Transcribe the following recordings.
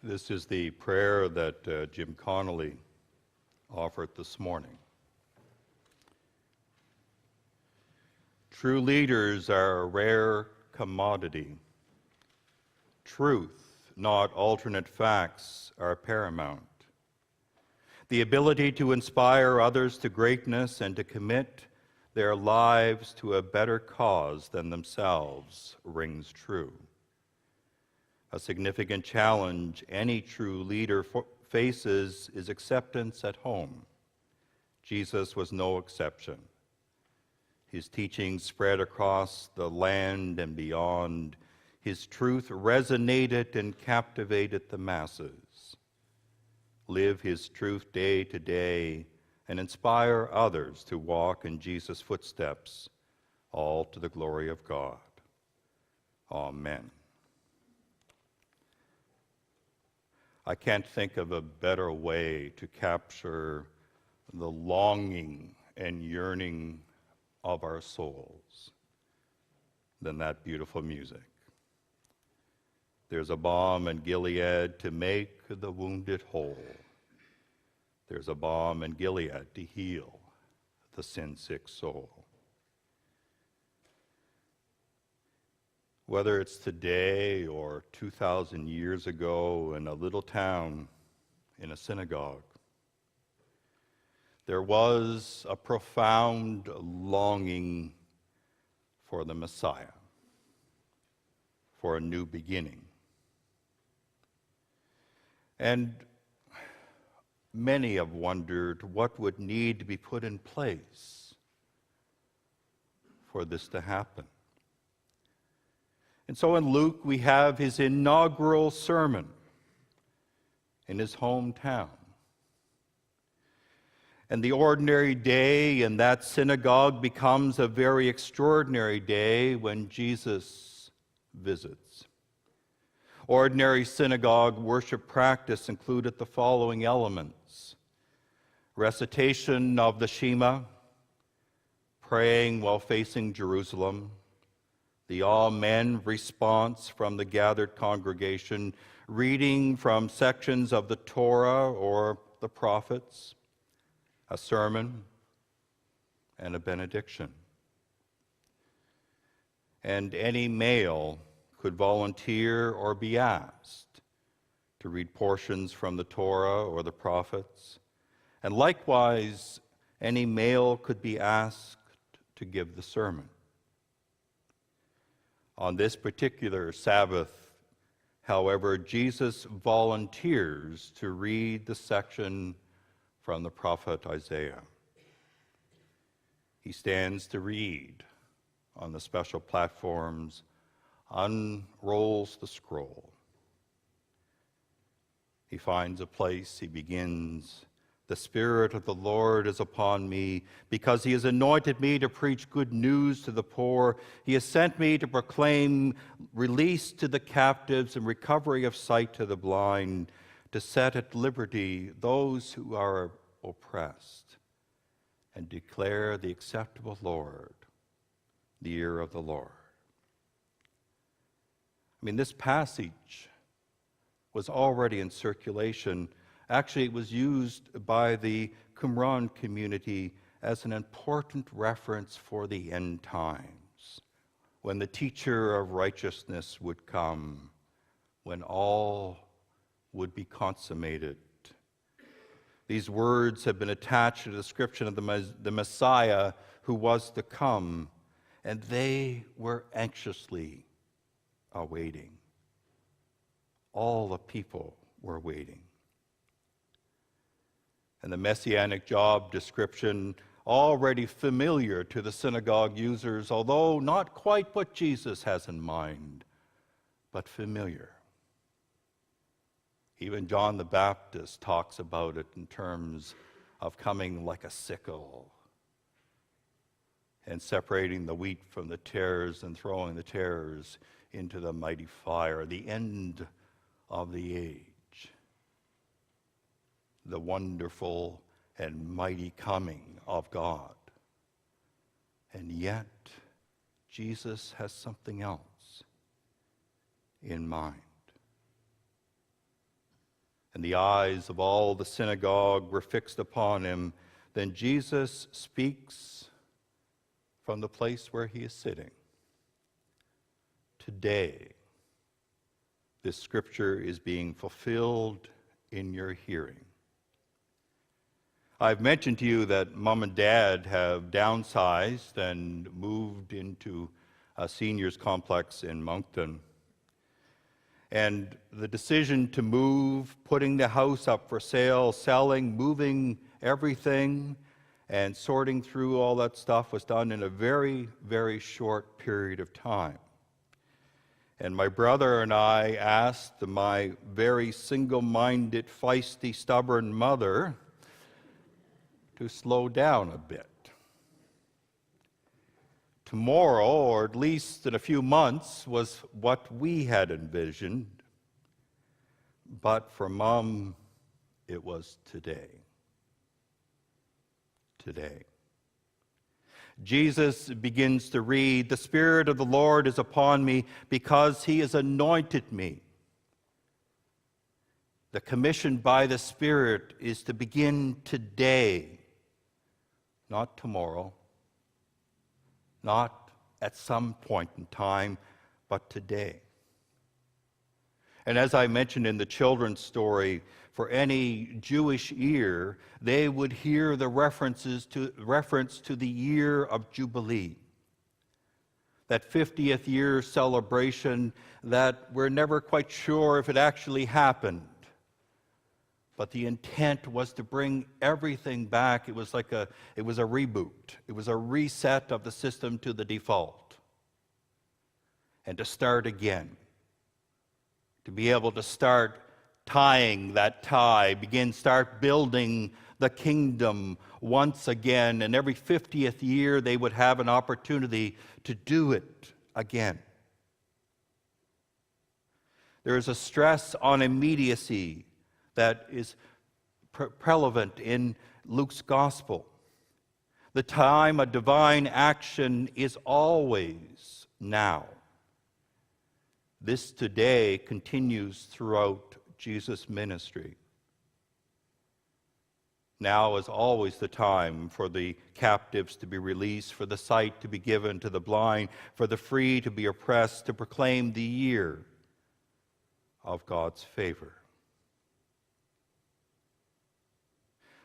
This is the prayer that Jim Connolly offered this morning. True leaders are a rare commodity. Truth, not alternate facts, are paramount. The ability to inspire others to greatness and to commit their lives to a better cause than themselves rings true. A significant challenge any true leader faces is acceptance at home. Jesus was no exception. His teachings spread across the land and beyond. His truth resonated and captivated the masses. Live his truth day to day and inspire others to walk in Jesus' footsteps, all to the glory of God. Amen. I can't think of a better way to capture the longing and yearning of our souls than that beautiful music. There's a balm in Gilead to make the wounded whole. There's a balm in Gilead to heal the sin-sick soul. Whether it's today or 2,000 years ago in a little town, in a synagogue, there was a profound longing for the Messiah, for a new beginning. And many have wondered what would need to be put in place for this to happen. And so in Luke, we have his inaugural sermon in his hometown. And the ordinary day in that synagogue becomes a very extraordinary day when Jesus visits. Ordinary synagogue worship practice included the following elements: recitation of the Shema, praying while facing Jerusalem, the Amen response from the gathered congregation, reading from sections of the Torah or the prophets, a sermon, and a benediction. And any male could volunteer or be asked to read portions from the Torah or the prophets. And likewise, any male could be asked to give the sermon. On this particular Sabbath, however, Jesus volunteers to read the section from the prophet Isaiah. He stands to read on the special platforms, unrolls the scroll. He finds a place, he begins, "The Spirit of the Lord is upon me, because he has anointed me to preach good news to the poor. He has sent me to proclaim release to the captives and recovery of sight to the blind, to set at liberty those who are oppressed, and declare the acceptable Lord, the year of the Lord." I mean, this passage was already in circulation. Actually, it was used by the Qumran community as an important reference for the end times, when the teacher of righteousness would come, when all would be consummated. These words have been attached to the description of the Messiah who was to come, and they were anxiously awaiting. All the people were waiting. And the messianic job description, already familiar to the synagogue users, although not quite what Jesus has in mind, but familiar. Even John the Baptist talks about it in terms of coming like a sickle and separating the wheat from the tares and throwing the tares into the mighty fire, the end of the age, the wonderful and mighty coming of God. And yet, Jesus has something else in mind. and the eyes of all the synagogue were fixed upon him, then Jesus speaks from the place where he is sitting. Today, this scripture is being fulfilled in your hearing. I've mentioned to you that Mom and Dad have downsized and moved into a seniors complex in Moncton. And the decision to move, putting the house up for sale, selling, moving everything, and sorting through all that stuff was done in a very, very short period of time. And my brother and I asked my very single-minded, feisty, stubborn mother to slow down a bit. Tomorrow, or at least in a few months, was what we had envisioned. But for Mom, it was today. Today. Jesus begins to read, "The Spirit of the Lord is upon me because he has anointed me." The commission by the Spirit is to begin today, not tomorrow, not at some point in time, but today. And as I mentioned in the children's story, for any Jewish ear, they would hear the reference to the year of Jubilee. That 50th year celebration that we're never quite sure if it actually happened. But the intent was to bring everything back. It was a reboot. It was a reset of the system to the default. And to start again. To be able to start tying that tie, start building the kingdom once again. And every 50th year they would have an opportunity to do it again. There is a stress on immediacy that is prevalent in Luke's gospel. The time of divine action is always now. This today continues throughout Jesus' ministry. Now is always the time for the captives to be released, for the sight to be given to the blind, for the free to be oppressed, to proclaim the year of God's favor.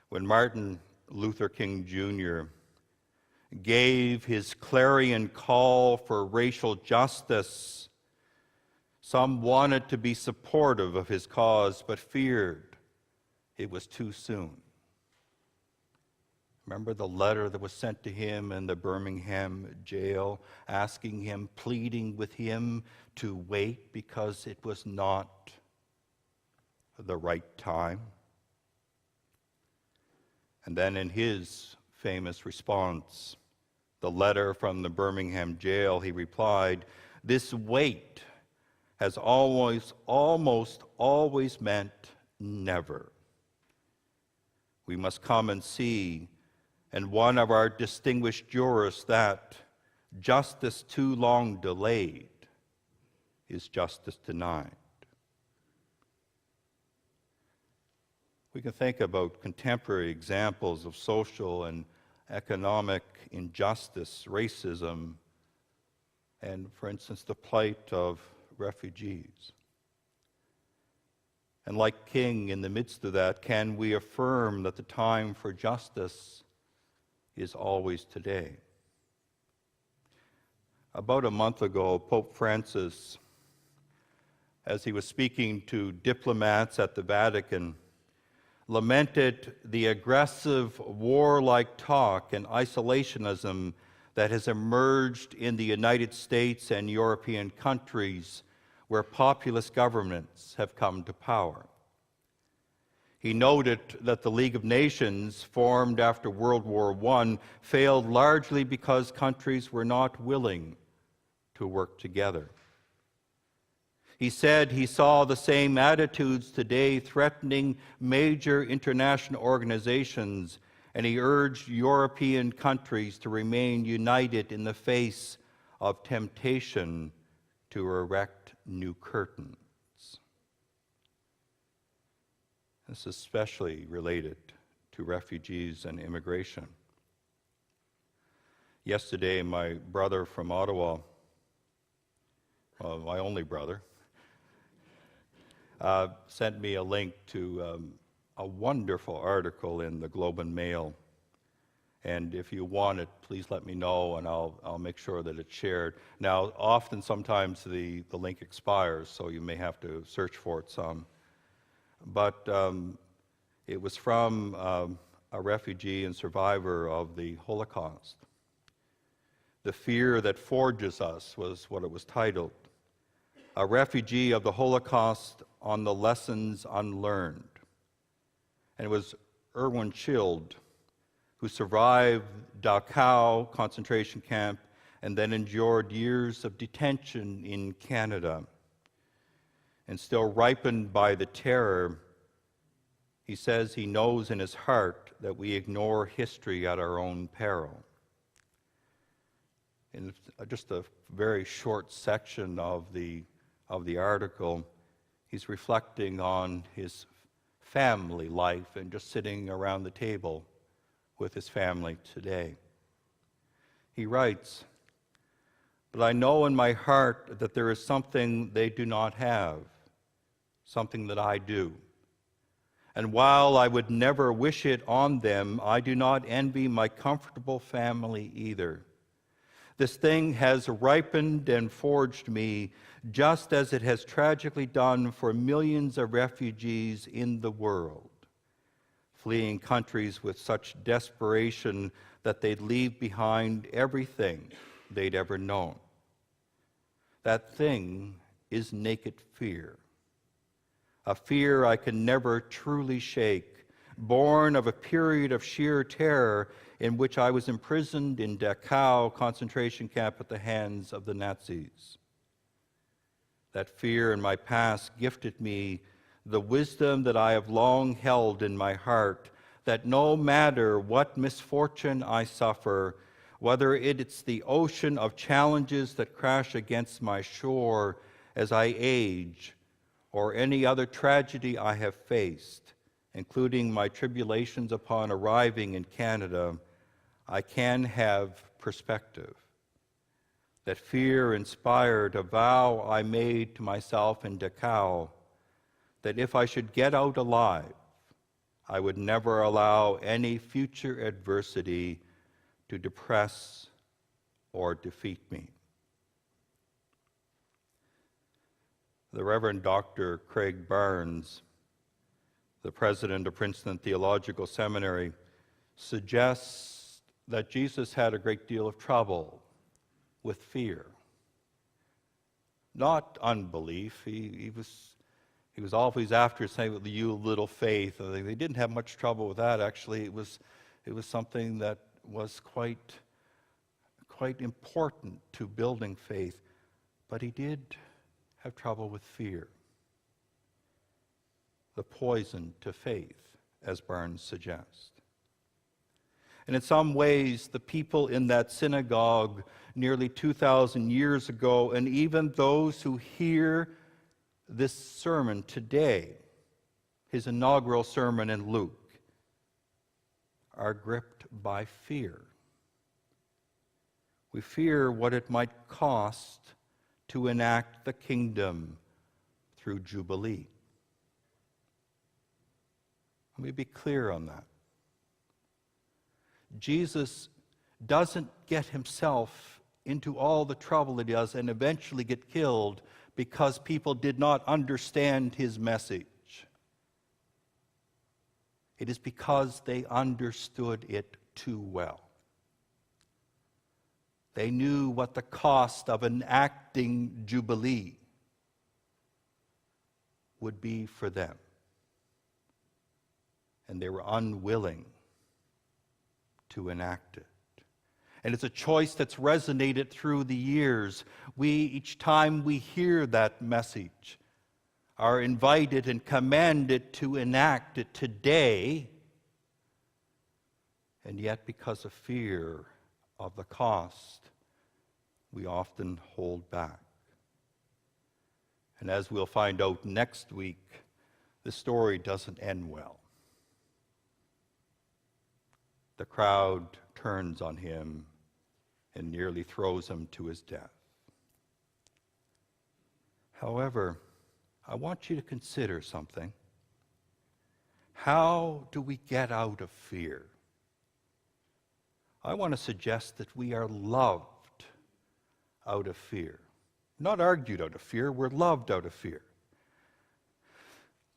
When Martin Luther King Jr. gave his clarion call for racial justice, some wanted to be supportive of his cause, but feared it was too soon. Remember the letter that was sent to him in the Birmingham jail, asking him, pleading with him to wait because it was not the right time? And then in his famous response, the letter from the Birmingham jail, he replied, "This wait has almost always meant never. We must come and see, and one of our distinguished jurists, that justice too long delayed is justice denied." We can think about contemporary examples of social and economic injustice, racism, and, for instance, the plight of refugees. And like King, in the midst of that, can we affirm that the time for justice is always today? About a month ago, Pope Francis, as he was speaking to diplomats at the Vatican, lamented the aggressive, warlike talk and isolationism that has emerged in the United States and European countries where populist governments have come to power. He noted that the League of Nations, formed after World War I, failed largely because countries were not willing to work together. He said he saw the same attitudes today threatening major international organizations, and he urged European countries to remain united in the face of temptation to erect new curtains. This is especially related to refugees and immigration. Yesterday, my brother from Ottawa, my only brother, sent me a link to a wonderful article in the Globe and Mail. And if you want it, please let me know, and I'll make sure that it's shared. Now, sometimes the link expires, so you may have to search for it some. But it was from a refugee and survivor of the Holocaust. The Fear That Forges Us was what it was titled. A refugee of the Holocaust on the lessons unlearned. And it was Erwin Schild, who survived Dachau concentration camp and then endured years of detention in Canada. And still ripened by the terror, he says he knows in his heart that we ignore history at our own peril. In just a very short section of the article, he's reflecting on his family life and just sitting around the table with his family today. He writes, "But I know in my heart that there is something they do not have, something that I do. And while I would never wish it on them, I do not envy my comfortable family either. This thing has ripened and forged me, just as it has tragically done for millions of refugees in the world, fleeing countries with such desperation that they'd leave behind everything they'd ever known. That thing is naked fear, a fear I can never truly shake, born of a period of sheer terror in which I was imprisoned in Dachau concentration camp at the hands of the Nazis. That fear in my past gifted me the wisdom that I have long held in my heart, that no matter what misfortune I suffer, whether it's the ocean of challenges that crash against my shore as I age, or any other tragedy I have faced, including my tribulations upon arriving in Canada, I can have perspective. That fear inspired a vow I made to myself in Dachau, that if I should get out alive, I would never allow any future adversity to depress or defeat me." The Reverend Dr. Craig Barnes, the president of Princeton Theological Seminary, suggests that Jesus had a great deal of trouble with fear. Not unbelief. He was always after saying, "With you little faith." They didn't have much trouble with that, actually. It was something that was quite important to building faith. But he did have trouble with fear. The poison to faith, as Barnes suggests. And in some ways, the people in that synagogue nearly 2,000 years ago, and even those who hear this sermon today, his inaugural sermon in Luke, are gripped by fear. We fear what it might cost to enact the kingdom through Jubilee. Let me be clear on that. Jesus doesn't get himself into all the trouble that he does and eventually get killed because people did not understand his message. It is because they understood it too well. They knew what the cost of enacting Jubilee would be for them. And they were unwilling to enact it. And it's a choice that's resonated through the years. Each time we hear that message, are invited and commanded to enact it today. And yet, because of fear of the cost, we often hold back. And as we'll find out next week, This story doesn't end well. The crowd turns on him and nearly throws him to his death. However, I want you to consider something. How do we get out of fear? I want to suggest that we are loved out of fear. Not argued out of fear, we're loved out of fear.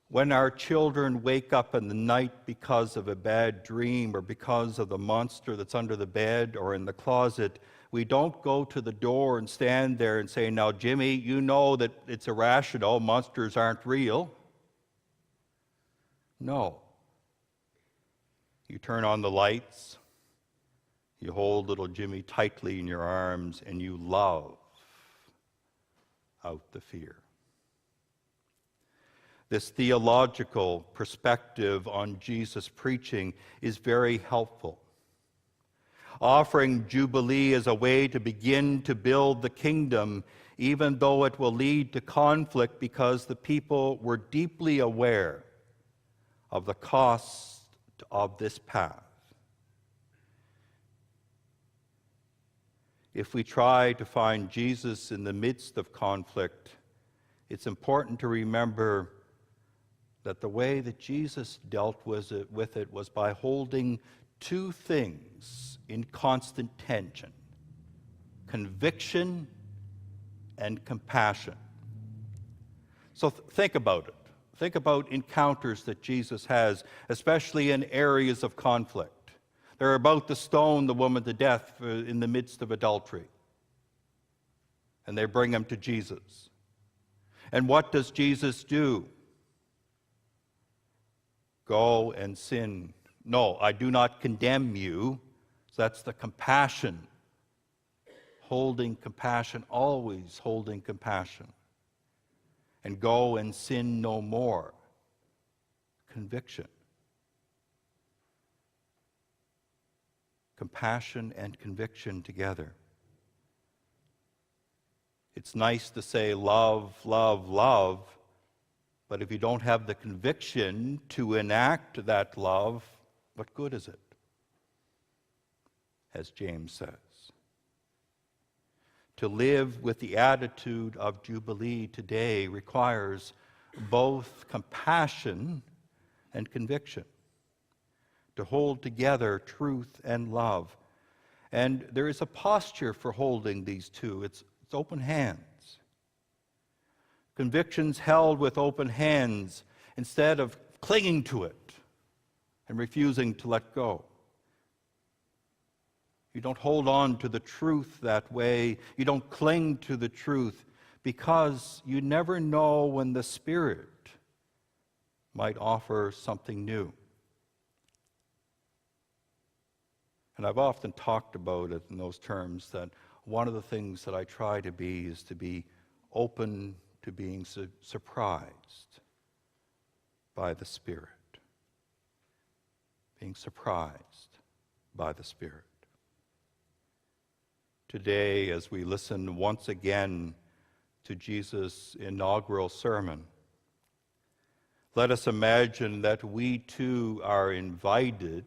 When our children wake up in the night because of a bad dream or because of the monster that's under the bed or in the closet, we don't go to the door and stand there and say, "Now, Jimmy, you know that it's irrational, monsters aren't real." No. You turn on the lights, you hold little Jimmy tightly in your arms, and you love out the fear. This theological perspective on Jesus' preaching is very helpful. Offering Jubilee as a way to begin to build the kingdom, even though it will lead to conflict, because the people were deeply aware of the cost of this path. If we try to find Jesus in the midst of conflict, it's important to remember that the way that Jesus dealt with it was by holding two things in constant tension: conviction and compassion. So think about it. Think about encounters that Jesus has, especially in areas of conflict. They're about to stone the woman to death in the midst of adultery. And they bring him to Jesus. And what does Jesus do? Go and sin. No, I do not condemn you. So that's the compassion. Holding compassion, always holding compassion. And go and sin no more. Conviction. Compassion and conviction together. It's nice to say love, love, love, but if you don't have the conviction to enact that love, what good is it? As James says. To live with the attitude of Jubilee today requires both compassion and conviction. To hold together truth and love. And there is a posture for holding these two. It's open hands. Convictions held with open hands instead of clinging to it and refusing to let go. You don't hold on to the truth that way. You don't cling to the truth because you never know when the Spirit might offer something new. And I've often talked about it in those terms, that one of the things that I try to be is to be open to being surprised by the Spirit. Being surprised by the Spirit. Today, as we listen once again to Jesus' inaugural sermon, let us imagine that we too are invited,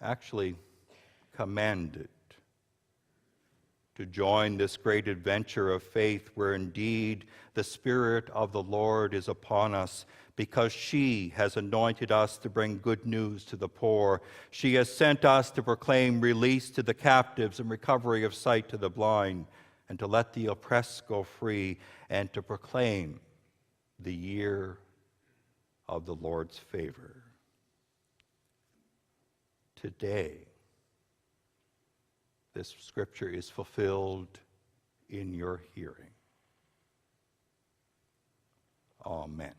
actually commanded, to join this great adventure of faith where indeed the Spirit of the Lord is upon us, because she has anointed us to bring good news to the poor. She has sent us to proclaim release to the captives and recovery of sight to the blind, and to let the oppressed go free, and to proclaim the year of the Lord's favor. Today, this scripture is fulfilled in your hearing. Amen.